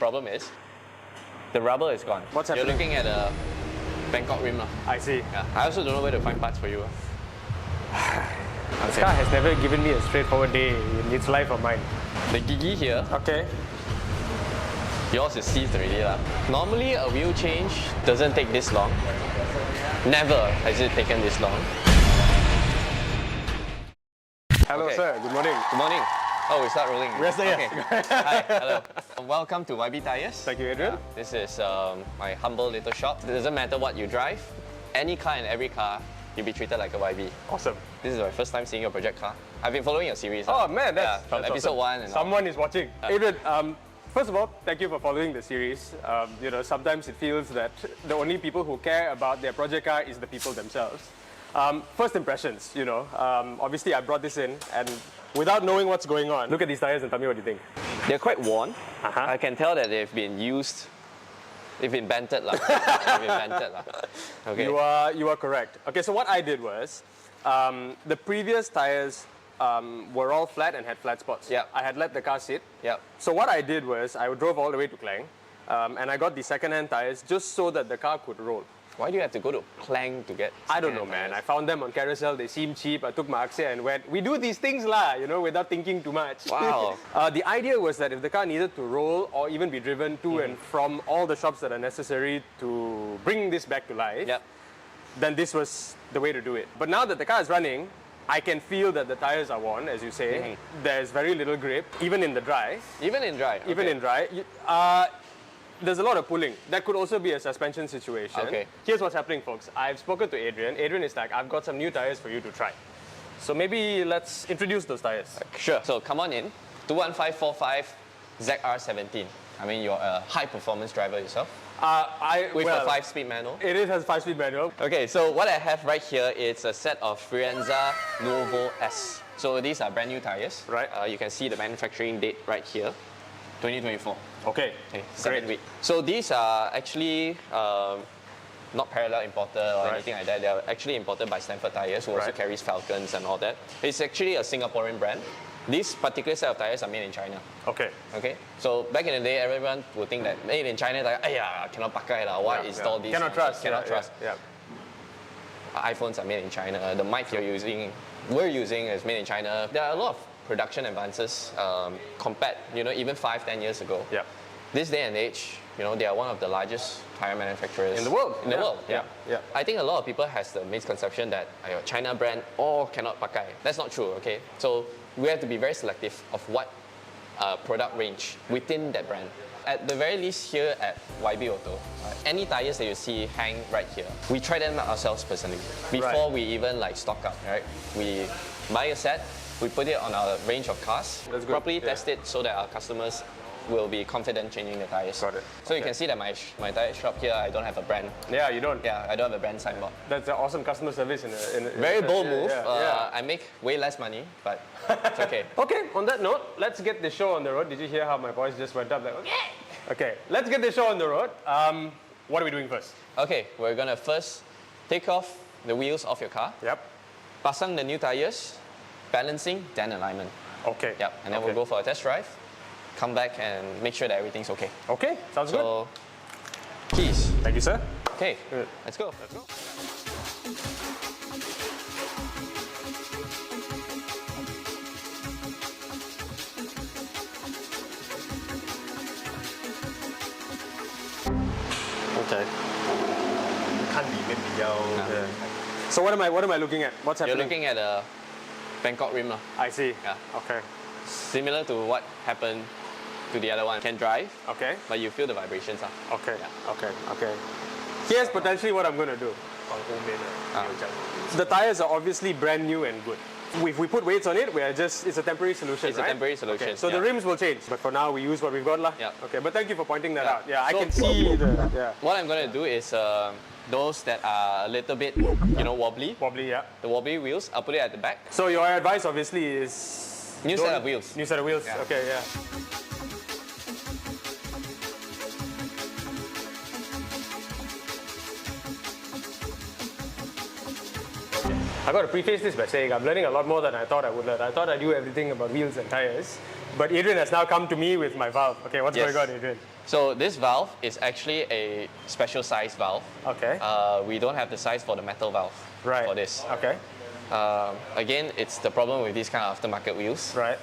problem is the rubber is gone. What's happening? You're looking at a Bangkok rim. I see. Yeah. I also don't know where to find parts for you. This car has never given me a straightforward day in its life or mine. The gigi here, Okay. yours is seized already. Normally a wheel change doesn't take this long. Never has it taken this long. Hello, Okay. sir. Good morning. Good morning. Oh, we start rolling. Yes, sir, yes. Okay. Hi, hello. Welcome to YB Tyres. Thank you, Adrian. This is my humble little shop. It doesn't matter what you drive. Any car and every car, you'll be treated like a YB. Awesome. This is my first time seeing your project car. I've been following your series. Oh, man, that's from that's episode awesome. 1 and Someone is watching. Adrian, first of all, thank you for following the series. Sometimes it feels that the only people who care about their project car is the people themselves. First impressions, obviously I brought this in and without knowing what's going on, look at these tires and tell me what you think. They're quite worn. Uh-huh. I can tell that they've been used. They've been banted. They've been banted. Okay. You are correct. Okay, so what I did was, the previous tires were all flat and had flat spots. Yep. I had let the car sit. Yep. So what I did was, I drove all the way to Klang, and I got the second-hand tires just so that the car could roll. Why do you have to go to Klang to get? I don't know, man. I found them on Carousel. They seemed cheap. I took my Axia and went. We do these things without thinking too much. Wow. The idea was that if the car needed to roll or even be driven to and from all the shops that are necessary to bring this back to life, Yep. then this was the way to do it. But now that the car is running, I can feel that the tires are worn, as you say. There's very little grip, even in the dry. Even in dry. Even okay. in dry. There's a lot of pulling. That could also be a suspension situation. Okay. Here's what's happening, folks. I've spoken to Adrian. Adrian is like, I've got some new tires for you to try. So maybe let's introduce those tires. Sure. So come on in. 21545 ZR17. I mean, you're a high-performance driver yourself. With a 5-speed manual. It has 5-speed manual. Okay, so what I have right here is a set of Frienza Nuovo S. So these are brand new tires. Right. You can see the manufacturing date right here, 2024. Okay, Okay, second week. So these are actually not parallel imported or anything like that. They are actually imported by Stanford Tyres, who also carries Falcons and all that. It's actually a Singaporean brand. This particular set of tires are made in China. Okay. Okay. So back in the day, everyone would think that made in China, like, cannot pakai lah. Why install this? Cannot trust. Cannot trust. Yeah. iPhones are made in China. The mic we're using is made in China. There are a lot of production advances compared, even 5-10 years ago. Yeah. This day and age, they are one of the largest tire manufacturers In the world. In the world, yeah. Yeah. I think a lot of people has the misconception that China brand all cannot pakai. That's not true. Okay. So we have to be very selective of what product range within that brand. At the very least here at YB Auto, any tires that you see hang right here, we try them out ourselves personally. Before we even stock up, right? We buy a set, we put it on our range of cars, properly test it so that our customers will be confident changing the tires. Got it. So you can see that my tire shop here, I don't have a brand. Yeah, you don't. Yeah, I don't have a brand signboard. That's an awesome customer service. Very bold move. Yeah. I make way less money, but it's okay. Okay, on that note, let's get the show on the road. Did you hear how my voice just went up? Okay, let's get the show on the road. What are we doing first? Okay, we're gonna first take off the wheels off your car. Yep. Pasang the new tires, balancing, then alignment. Okay. Yep, and then we'll go for a test drive, come back and make sure that everything's okay. Okay, sounds good. So, keys. Thank you, sir. Okay, Good. let's go. Okay. So what am I looking at? What's happening? You're looking at a Bangkok rim. I see. Yeah. Okay. Similar to what happened to the other one. Can drive, Okay. but you feel the vibrations. Okay. Yeah. Okay. Here's potentially what I'm going to do. The tires are obviously brand new and good. If we put weights on it, it's a temporary solution, It's right? a temporary solution. Okay. So the rims will change, but for now we use what we've got lah. Yeah. Okay, but thank you for pointing that Yeah. out. Yeah, I So- can see the. Yeah. What I'm going to do is those that are a little bit, wobbly, Wobbly, yeah. the wobbly wheels, I'll put it at the back. So your advice obviously is New set of wheels. New set of wheels. Yeah. Okay, yeah. I got to preface this by saying I'm learning a lot more than I thought I would learn. I thought I knew everything about wheels and tires, but Adrian has now come to me with my valve. Okay, what's Yes. going on, Adrian? So this valve is actually a special size valve. Okay. We don't have the size for the metal valve Right. for this. Okay. Again, it's the problem with these kind of aftermarket wheels. Right.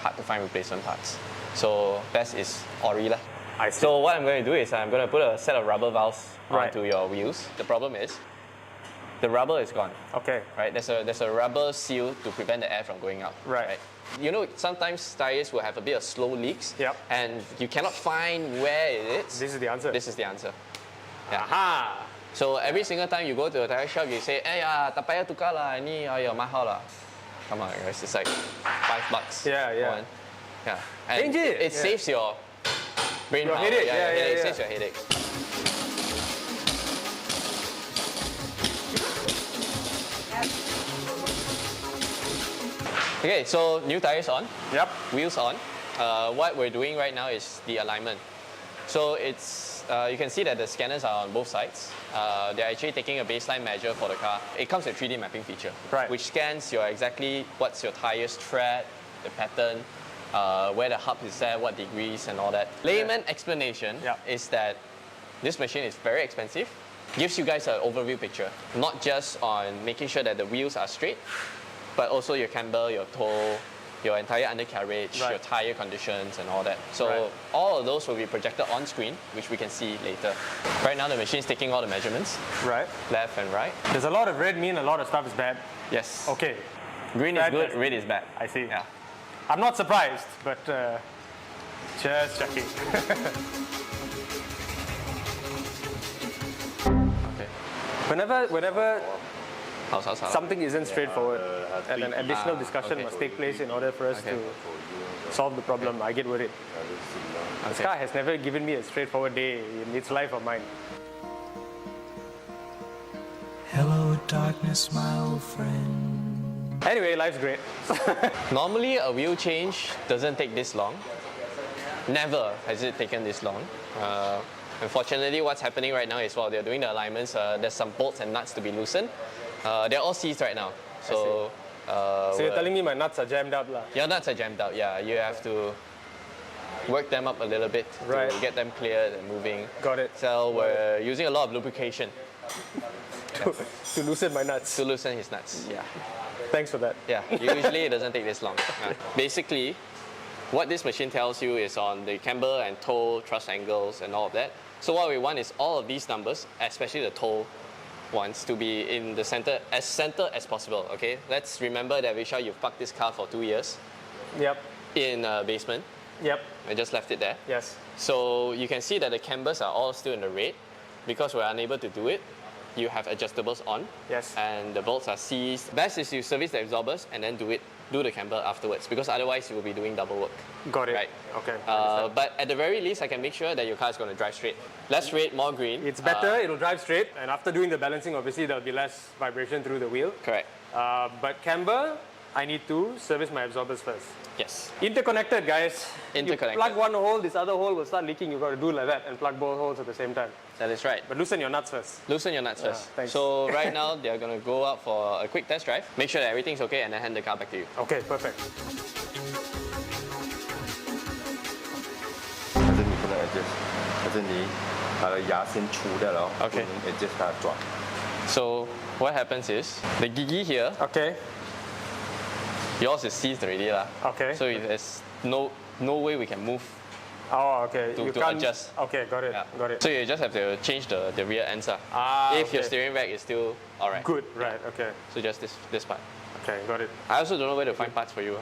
Hard to find replacement parts. So best is ori lah. I see. So what I'm going to do is I'm going to put a set of rubber valves Right. onto your wheels. The problem is the rubber is gone. Okay. Right? There's a rubber seal to prevent the air from going out. Right. You know, sometimes tires will have a bit of slow leaks. Yep. And you cannot find where it is. This is the answer. This is the answer. Yeah. Aha. So every single time you go to a tire shop, you say, "Eh ya, tak payah tukar lah, ini ayo mahal lah." Come on, guys, it's like $5. Yeah, yeah. One. Yeah. And Change it. It saves your brain Your power. headache. Yeah, Yeah, your headache. yeah. Saves your headache. Okay, so new tires on. Yep. Wheels on. What we're doing right now is the alignment. So it's you can see that the scanners are on both sides. They're actually taking a baseline measure for the car. It comes with 3D mapping feature, Right. which scans your exactly what's your tire's tread, the pattern, where the hub is at, what degrees, and all that. Layman explanation Yeah. is that this machine is very expensive. Gives you guys an overview picture, not just on making sure that the wheels are straight, but also your camber, your toe, your entire undercarriage, Right. your tire conditions, and all that. So Right. all of those will be projected on screen, which we can see later. Right now, the machine's taking all the measurements, Right. left and right. Does a lot of red mean a lot of stuff is bad? Yes. Okay. Green is Bad good, is- red is bad. I see. Yeah. I'm not surprised, but just checking. Okay. Whenever How? something isn't straightforward and an additional discussion okay. must take place in order for us Okay. to solve the problem, I get worried. This car has never given me a straightforward day in its life or mine. Hello, darkness, my old friend. Anyway, life's great. Normally, a wheel change doesn't take this long. Never has it taken this long. Unfortunately, what's happening right now is while they're doing the alignments, there's some bolts and nuts to be loosened. They're all seized right now. So, So you're telling me my nuts are jammed up, lah? your nuts are jammed out. Yeah, you have to work them up a little bit Right. to get them cleared and moving. Got it. So we're using a lot of lubrication To loosen my nuts. to loosen his nuts. Yeah. Thanks for that. Yeah, usually it doesn't take this long. Basically, what this machine tells you is on the camber and toe thrust angles and all of that. So what we want is all of these numbers, especially the toe ones, to be in the center as possible. Okay, let's remember that Vishal, you've parked this car for 2 years Yep. in a basement. Yep. I just left it there. Yes. So you can see that the cambers are all still in the red. Because we're unable to do it, you have adjustables on. Yes. And the bolts are seized. Best is you service the absorbers and then do the camber afterwards, because otherwise you will be doing double work. Got it. Right. Okay. understand. But at the very least, I can make sure that your car is going to drive straight. Less red, more green. It's better, it'll drive straight, and after doing the balancing, obviously there'll be less vibration through the wheel. Correct. But camber, I need to service my absorbers first. Yes. Interconnected, guys. Interconnected. You plug one hole, this other hole will start leaking. You've got to do like that and plug both holes at the same time. That is right. But loosen your nuts first. Loosen your nuts first. thanks. So right now, they're going to go out for a quick test drive. Make sure that everything's okay and then hand the car back to you. Okay, perfect. 还是你不能 adjust，还是你把它牙先除掉了， Okay. 不能 adjust 它的转。 So what happens is, the gigi here, Okay. yours is seized already lah. Okay. So there's no way we can move. Oh, okay. To you can't adjust. Okay, got it. Yeah. Got it. So you just have to change the rear ends. If your okay. steering rack is still alright. Good, right, okay. So just this part. Okay, got it. I also don't know where to find parts for you.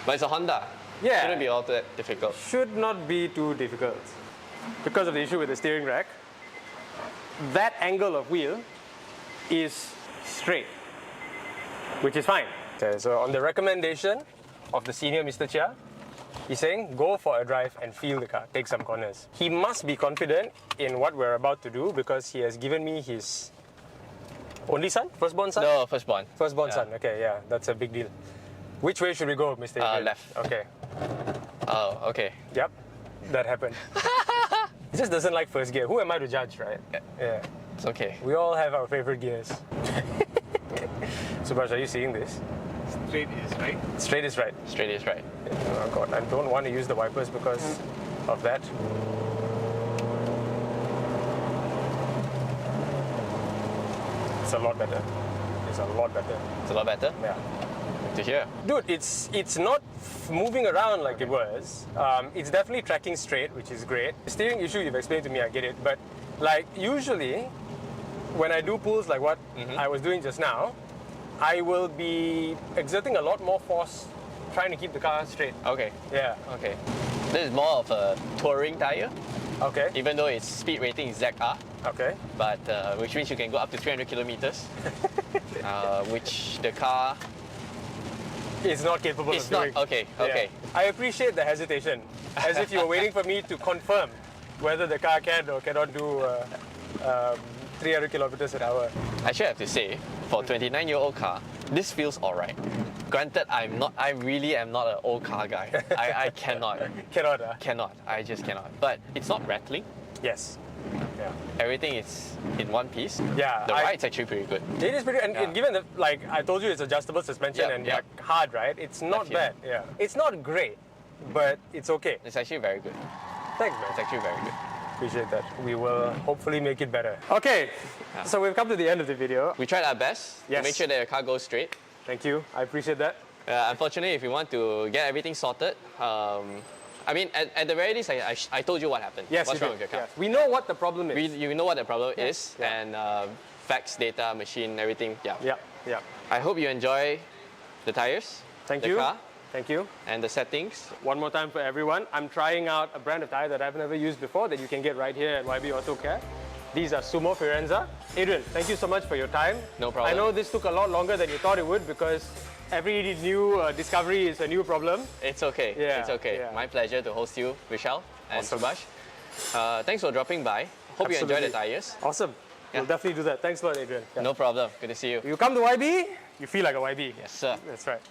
But it's a Honda. Yeah. Shouldn't be all that difficult. Should not be too difficult. Because of the issue with the steering rack, that angle of wheel is straight, which is fine. Okay, so on the recommendation of the senior Mr. Chia, he's saying go for a drive and feel the car, take some corners. He must be confident in what we're about to do because he has given me his only son, firstborn son? No, firstborn. Firstborn Yeah. son, okay, yeah, that's a big deal. Which way should we go, Mr. Adrian? Left. Okay, Oh, okay. yep, that happened. He just doesn't like first gear. Who am I to judge, right? Yeah. It's okay. We all have our favorite gears. Subhash, are you seeing this? Straight is right. Straight is right. Straight is right. Oh God, I don't want to use the wipers because of that. It's a lot better. It's a lot better. It's a lot better. Yeah. Good to hear. Dude, it's not moving around like it was. It's definitely tracking straight, which is great. The steering issue you've explained to me, I get it. But like usually, when I do pulls like what I was doing just now, I will be exerting a lot more force trying to keep the car straight. Okay. Yeah. Okay. This is more of a touring tire, Okay. even though its speed rating is ZR, Okay. but which means you can go up to 300 kilometers, which the car It's not capable is of not. doing. Okay. Okay. Yeah. I apprate the hesitation, as if you were waiting for me to confirm whether the car can or cannot do 300 kilometers an hour. I should have to say, for a 29-year-old car, this feels alright. Granted, I really am not an old car guy. I cannot. Cannot, Cannot. I just cannot. But it's not rattling. Yes. Yeah. Everything is in one piece. Yeah, The I- ride's actually pretty good. It is pretty, and Yeah. given that, like I told you, it's adjustable suspension Yeah, and yeah. like, hard, right? It's not Left bad. here. Yeah. It's not great, but it's okay. It's actually very good. Thanks, It's man. actually very good. Appreciate that. We will hopefully make it better. Okay, so we've come to the end of the video. We tried our best Yes. to make sure that your car goes straight. Thank you. I appreciate that. Unfortunately, if you want to get everything sorted, I mean, at the very least, I told you what happened. Yes, What's you wrong did. with your car? Yes. We know what the problem is. You know what the problem is, Yeah. and facts, data, machine, everything. Yeah. Yeah, yeah. I hope you enjoy the tires, Thank the you. car, Thank you. and the settings. One more time for everyone. I'm trying out a brand of tire that I've never used before that you can get right here at YB Auto Care. These are Sumo Firenza. Adrian, thank you so much for your time. No problem. I know this took a lot longer than you thought it would because every new discovery is a new problem. It's okay. Yeah, It's okay. yeah. My pleasure to host you, Vishal and Awesome. Subhash. Thanks for dropping by. Hope you enjoy the tires. Awesome. Yeah. We'll definitely do that. Thanks a lot, Adrian. Yeah. No problem. Good to see you. You come to YB, you feel like a YB. Yes, sir. That's right.